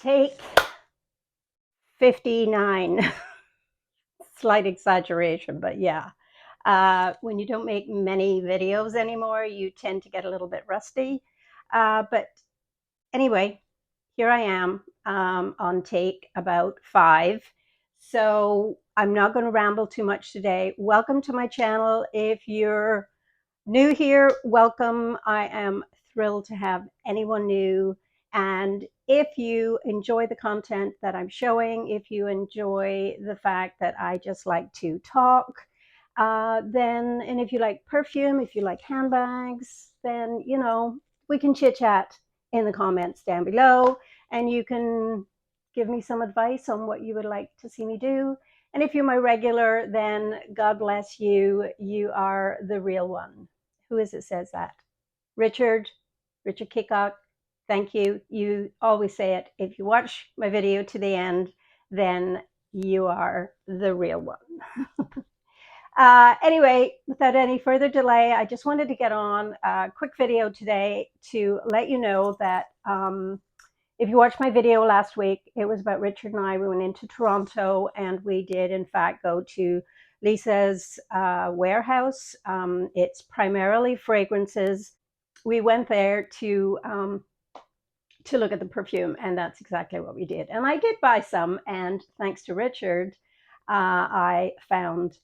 Take 59. Slight exaggeration, but yeah. When you don't make many videos anymore, you tend to get a little bit rusty. But anyway, here I am on take about 5. So I'm not going to ramble too much today. Welcome to my channel. If you're new here, welcome. I am thrilled to have anyone new. And if you enjoy the content that I'm showing, if you enjoy the fact that I just like to talk, and if you like perfume, if you like handbags, then, we can chit chat in the comments down below, and you can give me some advice on what you would like to see me do. And if you're my regular, then God bless you. You are the real one. Who is it says that? Richard KIKOT. Thank you. You always say it. If you watch my video to the end, then you are the real one. Anyway, without any further delay, I just wanted to get on a quick video today to let you know that if you watched my video last week, it was about Richard and I. We went into Toronto, and we did, in fact, go to Lisa's warehouse. It's primarily fragrances. We went there to look at the perfume, and that's exactly what we did. And I did buy some, and thanks to Richard, I found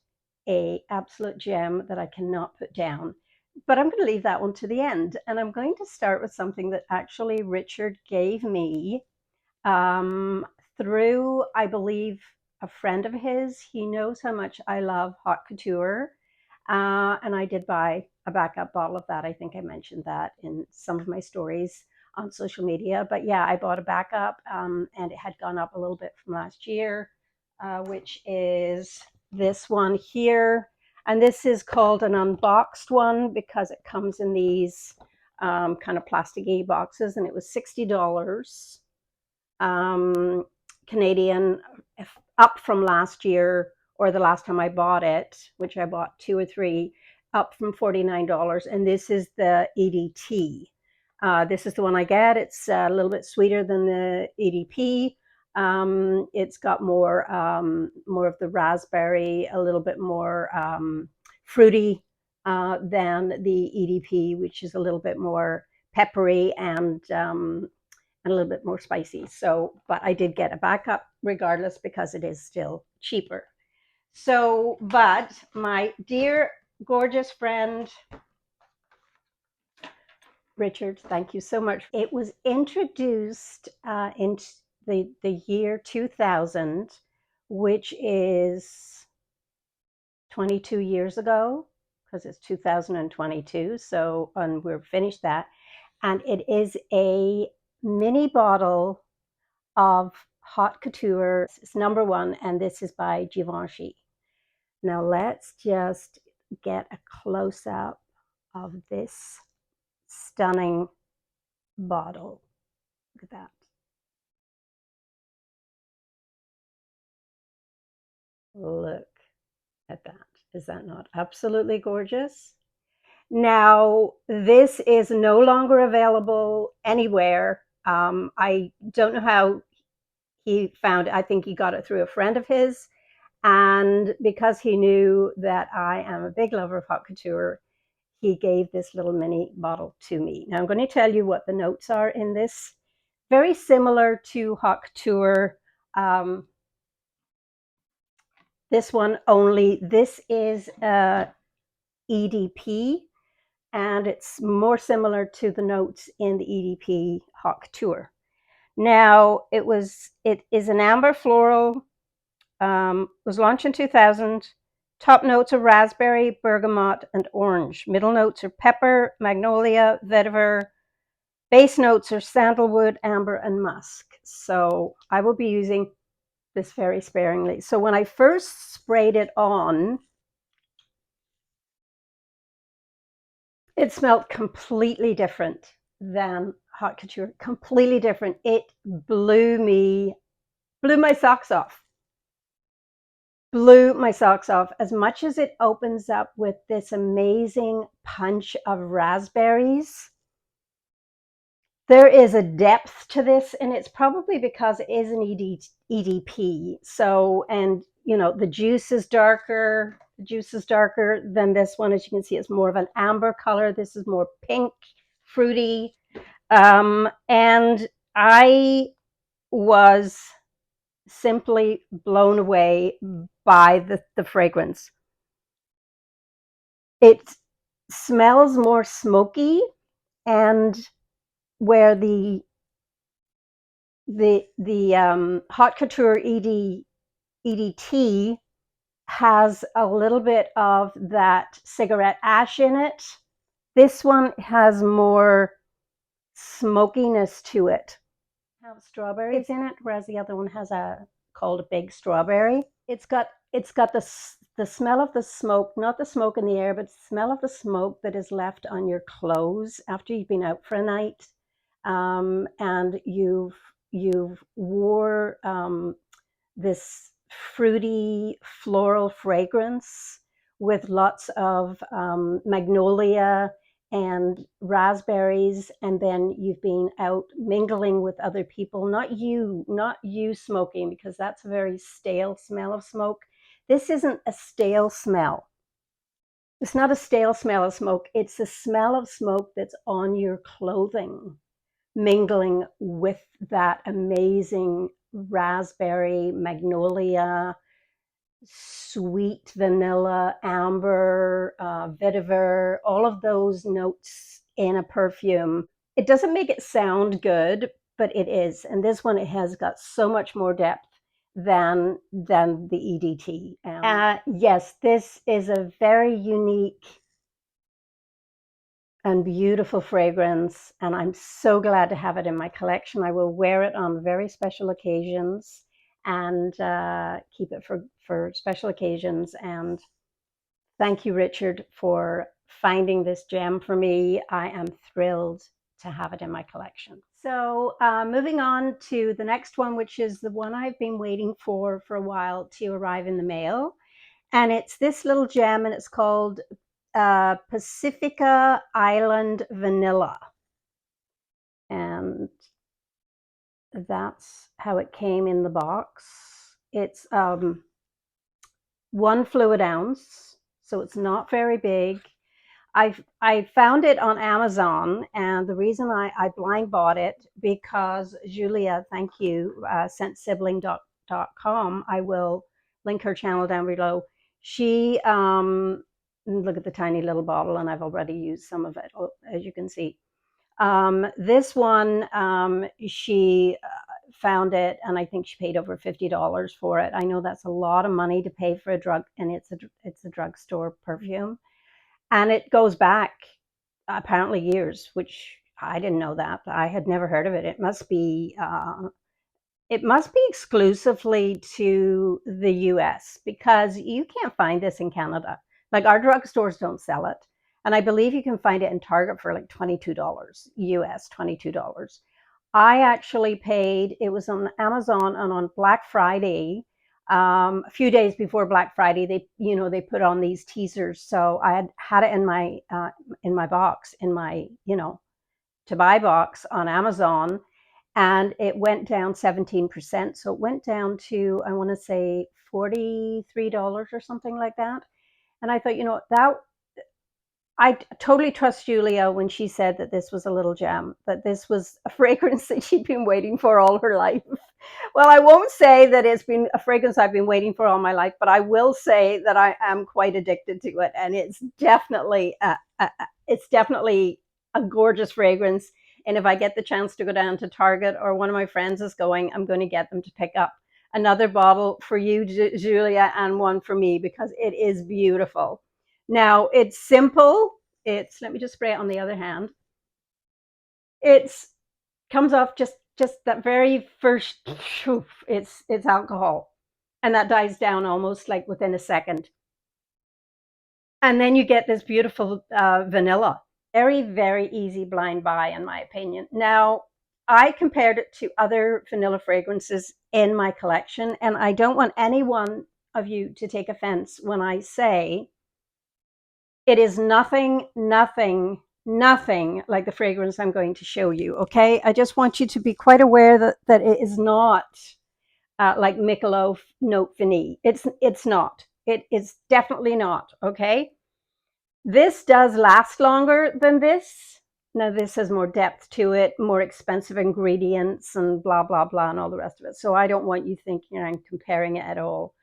a absolute gem that I cannot put down. But I'm going to leave that one to the end, and I'm going to start with something that actually Richard gave me through, I believe, a friend of his. He knows how much I love haute couture, and I did buy a backup bottle of that. I think I mentioned that in some of my stories on social media. But yeah, I bought a backup, and it had gone up a little bit from last year, which is this one here. And this is called an unboxed one because it comes in these kind of plasticky boxes, and it was $60 Canadian, up from last year, or the last time I bought it, which I bought 2 or 3, up from $49. And this is the EDT. This is the one I get. It's a little bit sweeter than the EDP. It's got more of the raspberry, a little bit more fruity than the EDP, which is a little bit more peppery and a little bit more spicy. So, but I did get a backup regardless because it is still cheaper. So, but my dear, gorgeous friend, Richard, thank you so much. It was introduced in the year 2000, which is 22 years ago, because it's 2022. So, and we're finished that. And it is a mini bottle of haute couture. It's #1, and this is by Givenchy. Now let's just get a close-up of this stunning bottle. Look at that. Look at that. Is that not absolutely gorgeous? Now, this is no longer available anywhere. I don't know how he found it. I think he got it through a friend of his. And because he knew that I am a big lover of haute couture, he gave this little mini bottle to me. Now I'm going to tell you what the notes are in this. Very similar to haute couture. This one only, this is EDP, and it's more similar to the notes in the EDP haute couture. Now it is an amber floral, was launched in 2000. Top notes are raspberry, bergamot, and orange. Middle notes are pepper, magnolia, vetiver. Base notes are sandalwood, amber, and musk. So I will be using this very sparingly. So when I first sprayed it on, it smelled completely different than haute couture. Completely different. It blew my socks off. Blew my socks off. As much as it opens up with this amazing punch of raspberries, There is a depth to this, and it's probably because it is an EDP. So, and you know, the juice is darker. The juice is darker than this one. As you can see, it's more of an amber color. This is more pink, fruity. And I was simply blown away by the fragrance. It smells more smoky, and where the Haute Couture EDT has a little bit of that cigarette ash in it. This one has more smokiness to it. Have strawberries in it, whereas the other one has a called a big strawberry. It's got the smell of the smoke, not the smoke in the air, but the smell of the smoke that is left on your clothes after you've been out for a night, and you've wore this fruity floral fragrance with lots of magnolia and raspberries, and then you've been out mingling with other people, not you smoking, because that's a very stale smell of smoke. This isn't a stale smell. It's not a stale smell of smoke. It's the smell of smoke that's on your clothing, mingling with that amazing raspberry, magnolia, sweet vanilla, amber, vetiver, all of those notes in a perfume. It doesn't make it sound good, but it is. And this one, it has got so much more depth than the EDT. Yes, this is a very unique and beautiful fragrance, and I'm so glad to have it in my collection. I will wear it on very special occasions and keep it for special occasions. And thank you, Richard, for finding this gem for me. I am thrilled to have it in my collection. So moving on to the next one, which is the one I've been waiting for a while to arrive in the mail. And it's this little gem, and it's called PACifica Island Vanilla. And that's how it came in the box. It's 1 fluid ounce, so it's not very big. I found it on Amazon, and the reason I blind bought it, because Julija, thank you, scentsibling.com. I will link her channel down below. She, look at the tiny little bottle, and I've already used some of it, as you can see. This one, she found it, and I think she paid over $50 for it. I know that's a lot of money to pay for a drug, and it's a drugstore perfume. And it goes back apparently years, which I didn't know that. I had never heard of it. It must be exclusively to the US, because you can't find this in Canada. Like, our drugstores don't sell it. And I believe you can find it in Target for like $22 US, $22. I actually paid, it was on Amazon, and on Black Friday, a few days before Black Friday, they put on these teasers. So I had it in my box, in my to buy box on Amazon, and it went down 17%. So it went down to, I want to say, $43 or something like that. And I thought, that I totally trust Julija when she said that this was a little gem, that this was a fragrance that she'd been waiting for all her life. Well, I won't say that it's been a fragrance I've been waiting for all my life, but I will say that I am quite addicted to it, and it's definitely a gorgeous fragrance. And if I get the chance to go down to Target, or one of my friends is going, I'm going to get them to pick up another bottle for you, Julija, and one for me, because it is beautiful. Now, it's simple. Let me just spray it on the other hand. It's comes off just that very first, it's alcohol, and that dies down almost like within a second. And then you get this beautiful vanilla. Very, very easy blind buy, in my opinion. Now, I compared it to other vanilla fragrances in my collection, and I don't want any one of you to take offense when I say it is nothing nothing like the fragrance I'm going to show you, okay? I just want you to be quite aware that it is not like Michelob Note Vanille. It's not. It is definitely not, okay? This does last longer than this. Now, this has more depth to it, more expensive ingredients, and blah, blah, blah, and all the rest of it. So I don't want you thinking I'm comparing it at all.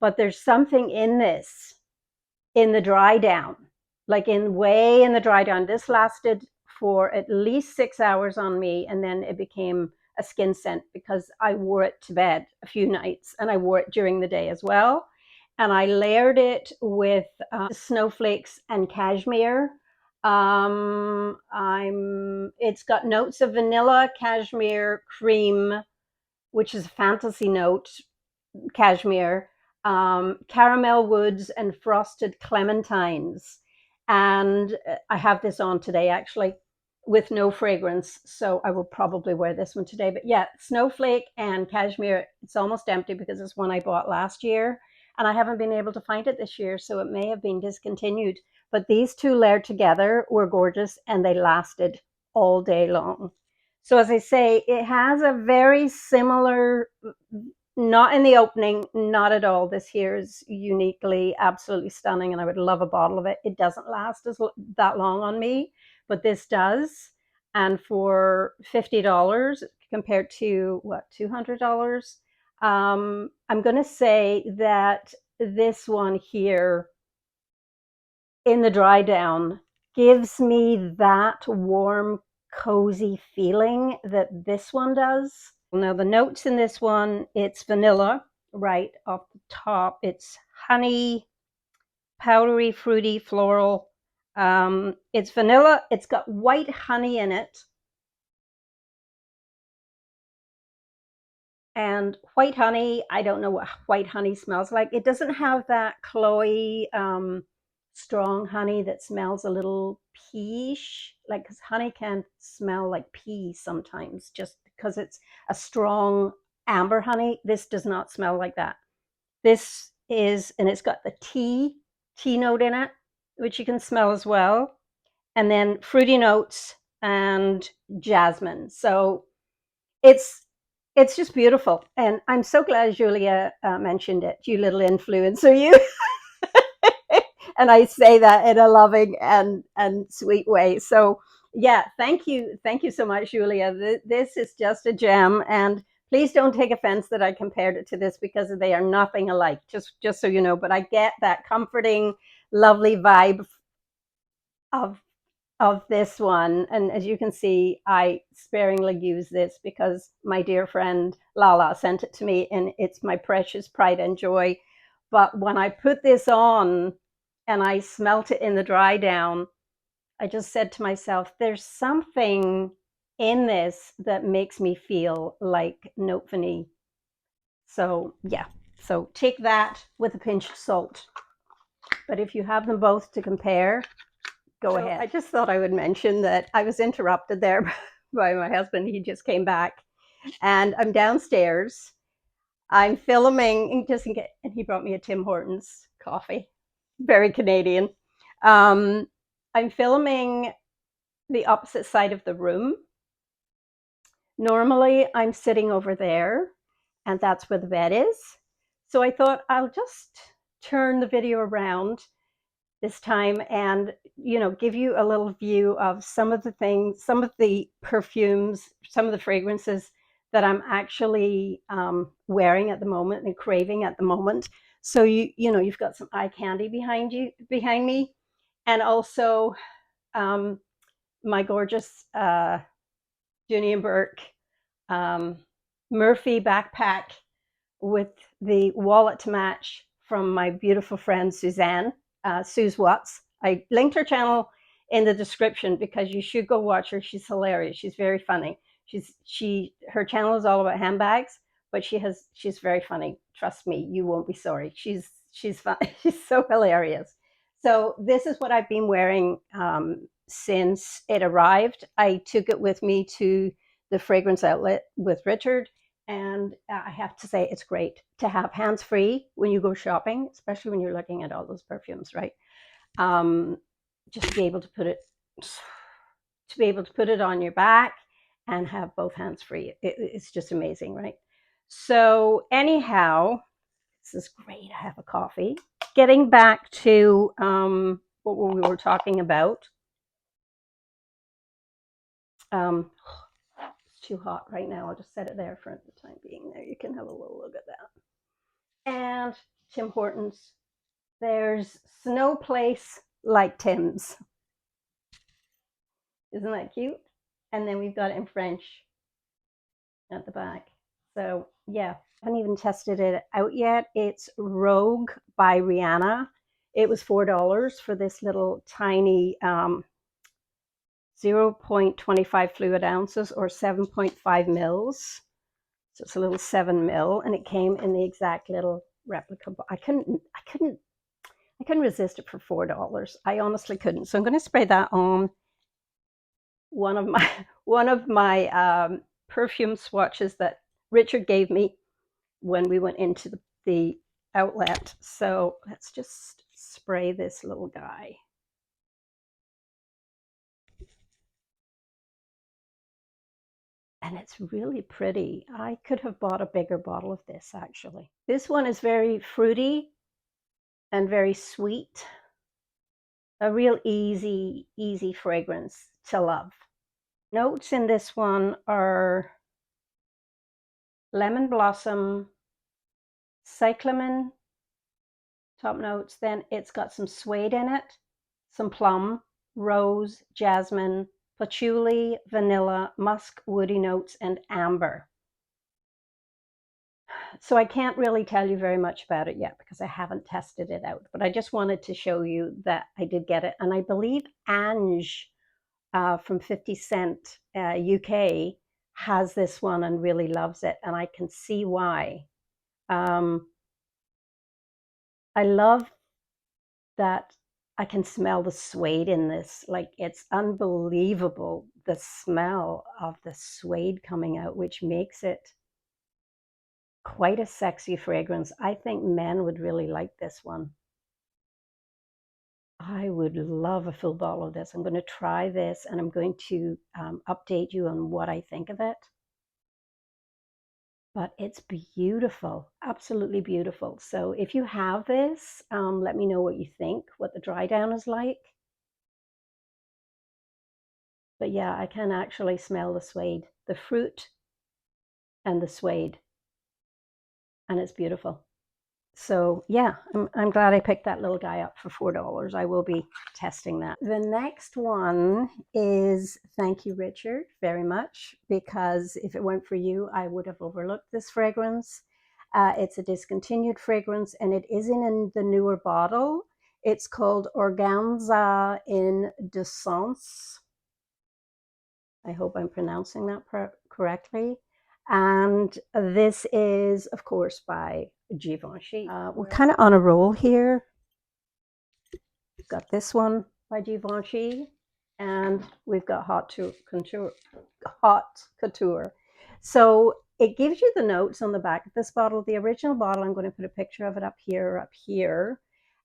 But there's something in this, in the dry down, like way in the dry down. This lasted for at least 6 hours on me, and then it became a skin scent because I wore it to bed a few nights, and I wore it during the day as well. And I layered it with snowflakes and cashmere. It's got notes of vanilla, cashmere, cream, which is a fantasy note, cashmere, caramel woods, and frosted clementines. And I have this on today, actually, with no fragrance. So I will probably wear this one today. But yeah, snowflake and cashmere, it's almost empty because it's one I bought last year. And I haven't been able to find it this year. So it may have been discontinued. But these two layered together were gorgeous and they lasted all day long. So as I say, it has a very similar, not in the opening, not at all. This here is uniquely, absolutely stunning, and I would love a bottle of it. It doesn't last that long on me, but this does. And for $50 compared to what, $200, I'm going to say that this one here in the dry down gives me that warm, cozy feeling that this one does. Now the notes in this one, it's vanilla right off the top. It's honey, powdery, fruity, floral. It's vanilla. It's got white honey in it. And white honey, I don't know what white honey smells like. It doesn't have that cloyy, strong honey that smells a little peaish, like, because honey can smell like pea sometimes just because it's a strong amber honey. This does not smell like that. This is, and it's got the tea note in it, which you can smell as well. And then fruity notes and jasmine. So it's just beautiful. And I'm so glad Julija mentioned it, you little influencer, you. And I say that in a loving and sweet way. So yeah, thank you so much, Julija. This is just a gem, and please don't take offense that I compared it to this because they are nothing alike. Just so you know, but I get that comforting, lovely vibe of this one. And as you can see, I sparingly use this because my dear friend LALA sent it to me, and it's my precious pride and joy. But when I put this on and I smelt it in the dry down, I just said to myself, there's something in this that makes me feel like Note Vanille. So yeah, so take that with a pinch of salt. But if you have them both to compare, go ahead. I just thought I would mention that I was interrupted there by my husband. He just came back, and I'm downstairs. I'm filming, and he brought me a Tim Hortons coffee, very Canadian. I'm filming the opposite side of the room. Normally, I'm sitting over there, and that's where the bed is. So I thought I'll just turn the video around this time and give you a little view of some of the things, some of the perfumes, some of the fragrances that I'm actually wearing at the moment and craving at the moment. So you've got some eye candy behind me, and also my gorgeous Junie and Burke Murphy backpack with the wallet to match from my beautiful friend Suzanne, Suze Watts. I linked her channel in the description because you should go watch her. She's hilarious. She's very funny. Her channel is all about handbags, but she's very funny. Trust me, you won't be sorry. She's fun. She's so hilarious. So this is what I've been wearing since it arrived. I took it with me to the fragrance outlet with Richard, and I have to say it's great to have hands-free when you go shopping, especially when you're looking at all those perfumes, right? Just be able to put it to be able to put it on your back and have both hands free. It's just amazing, right? So anyhow, this is great. I have a coffee. Getting back to what we were talking about. It's too hot right now. I'll just set it there for the time being. There, you can have a little look at that. And Tim Hortons. There's no place like Tim's. Isn't that cute? And then we've got it in French at the back. So yeah, I haven't even tested it out yet. It's Rogue by Rihanna. It was $4 for this little tiny 0.25 fluid ounces or 7.5 mils. So it's a little 7 mil, and it came in the exact little replica. I couldn't resist it for $4. I honestly couldn't. So I'm going to spray that on one of my perfume swatches that Richard gave me when we went into the outlet. So let's just spray this little guy. And it's really pretty. I could have bought a bigger bottle of this, actually. This one is very fruity and very sweet. A real easy fragrance to love. Notes in this one are lemon blossom, cyclamen, top notes. Then it's got some suede in it, some plum, rose, jasmine, patchouli, vanilla, musk, woody notes, and amber. So I can't really tell you very much about it yet because I haven't tested it out, but I just wanted to show you that I did get it. And I believe Ange from 50 Cent UK has this one and really loves it, and I can see why. I love that I can smell the suede in this. Like, it's unbelievable, the smell of the suede coming out, which makes it quite a sexy fragrance. I think men would really like this one. I would love a full bottle of this. I'm going to try this, and I'm going to update you on what I think of it. But it's beautiful, absolutely beautiful. So if you have this, let me know what you think, what the dry down is like. But yeah, I can actually smell the suede, the fruit and the suede, and it's beautiful. So yeah, I'm glad I picked that little guy up for $4. I will be testing that. The next one is, thank you, Richard, very much, because if it weren't for you, I would have overlooked this fragrance. It's a discontinued fragrance, and it is in the newer bottle. It's called Organza Indecence. I hope I'm pronouncing that correctly. And this is, of course, by Givenchy. We're kind of on a roll here. We've got this one by Givenchy, and we've got Haute Couture. So it gives you the notes on the back of this bottle. The original bottle, I'm going to put a picture of it up here.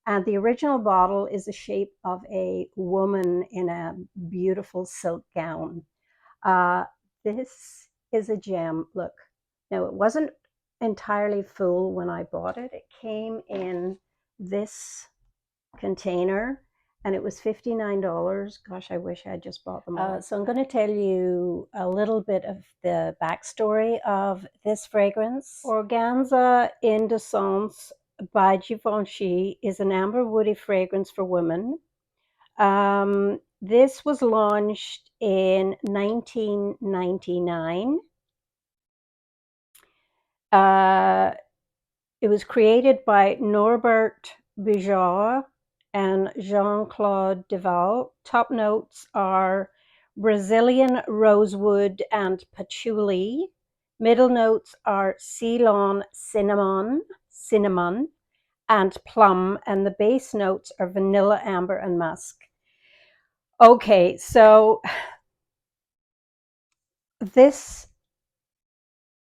And the original bottle is the shape of a woman in a beautiful silk gown. This is a gem. Look, now it wasn't entirely full when I bought it. It came in this container, and it was $59. Gosh, I wish I had just bought them all. So I'm going to tell you a little bit of the backstory of this fragrance. Organza Indecence by Givenchy is an amber woody fragrance for women. This was launched in 1999. It was created by Norbert Bujard and Jean-Claude Duval. Top notes are Brazilian rosewood and patchouli. Middle notes are Ceylon cinnamon, and plum, and the base notes are vanilla, amber, and musk. Okay, so this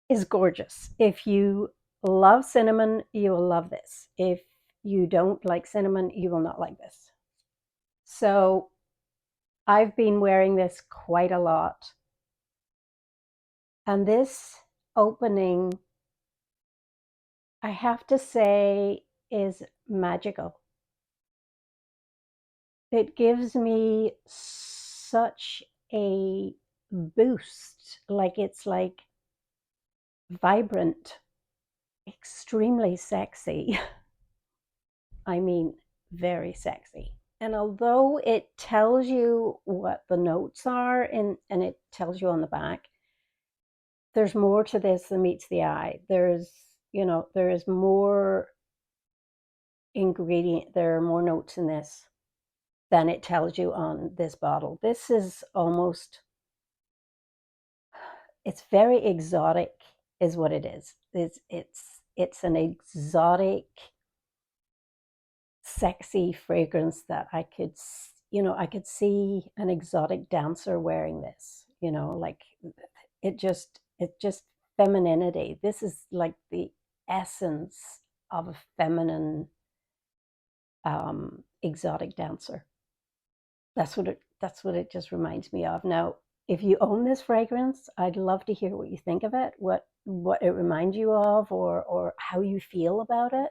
is gorgeous. If you love cinnamon, you will love this. If you don't like cinnamon, you will not like this. So I've been wearing this quite a lot. And this opening, I have to say, is magical. It gives me such a boost. Like it's like vibrant, extremely sexy. I mean, very sexy. And although it tells you what the notes are and it tells you on the back, there's more to this than meets the eye. There is more ingredient, there are more notes in this than it tells you on this bottle. This is almost, it's very exotic is what it is. It's an exotic, sexy fragrance that I could see an exotic dancer wearing this, like it just femininity. This is like the essence of a feminine exotic dancer. That's what it just reminds me of. Now, if you own this fragrance, I'd love to hear what you think of it, what it reminds you of, or how you feel about it.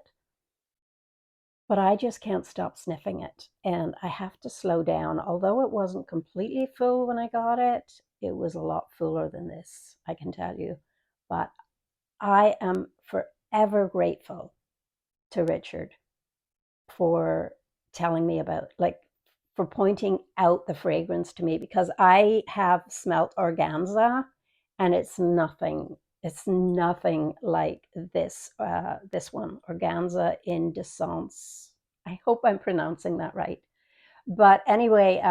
But I just can't stop sniffing it, and I have to slow down. Although it wasn't completely full when I got it, it was a lot fuller than this, I can tell you. But I am forever grateful to Richard for telling me about, like, for pointing out the fragrance to me, because I have smelt organza and it's nothing like this one, organza indecence. I hope I'm pronouncing that right. But anyway,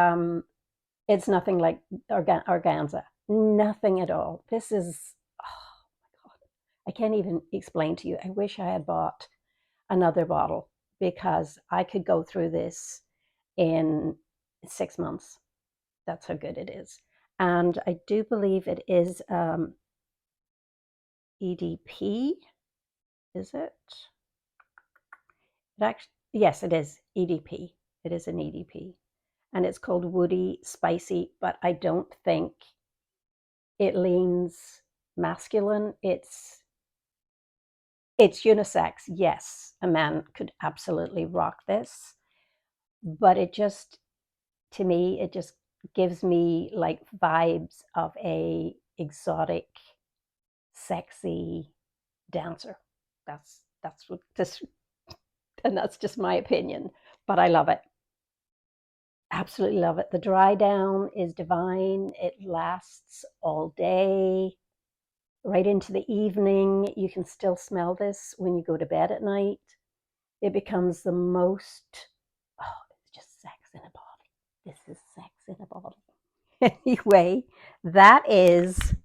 it's nothing like organza, nothing at all. This is, oh my God, I can't even explain to you. I wish I had bought another bottle, because I could go through this in 6 months. That's how good it is. And I do believe it is EDP. Is it? Yes, it is EDP. It is an EDP. And it's called Woody Spicy, but I don't think it leans masculine. It's unisex. Yes, a man could absolutely rock this, but to me, it just gives me like vibes of a exotic, sexy dancer. That's what this, and that's just my opinion, but I love it. Absolutely love it. The dry down is divine. It lasts all day, right into the evening. You can still smell this when you go to bed at night. It becomes the most, oh, it's just sex in a bottle. This is sex in a bottle. Anyway, that is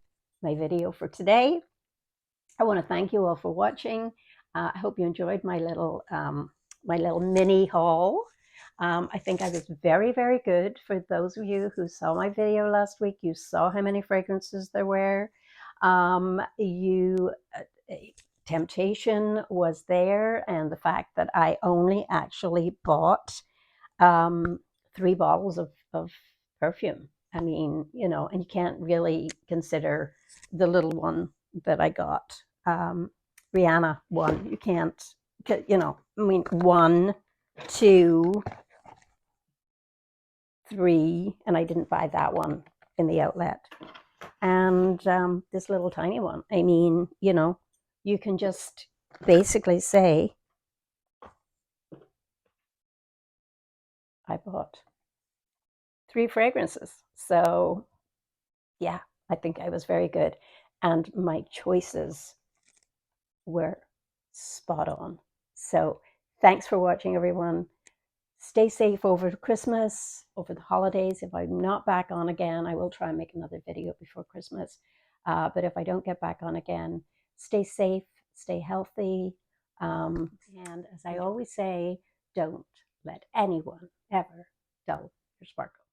my video for today. I want to thank you all for watching. I hope you enjoyed my little mini haul. I think I was very, very good. For those of you who saw my video last week, you saw how many fragrances there were. Temptation was there, and the fact that I only actually bought 3 bottles of perfume. I mean, and you can't really consider the little one that I got, Rihanna one. You can't, I mean, 1, 2, 3, and I didn't buy that one in the outlet. And this little tiny one. I mean, you can just basically say, I bought 3 fragrances. So yeah, I think I was very good. And my choices were spot on. So thanks for watching, everyone. Stay safe over Christmas, over the holidays. If I'm not back on again, I will try and make another video before Christmas. But if I don't get back on again, stay safe, stay healthy. And as I always say, don't let anyone ever dull your sparkle.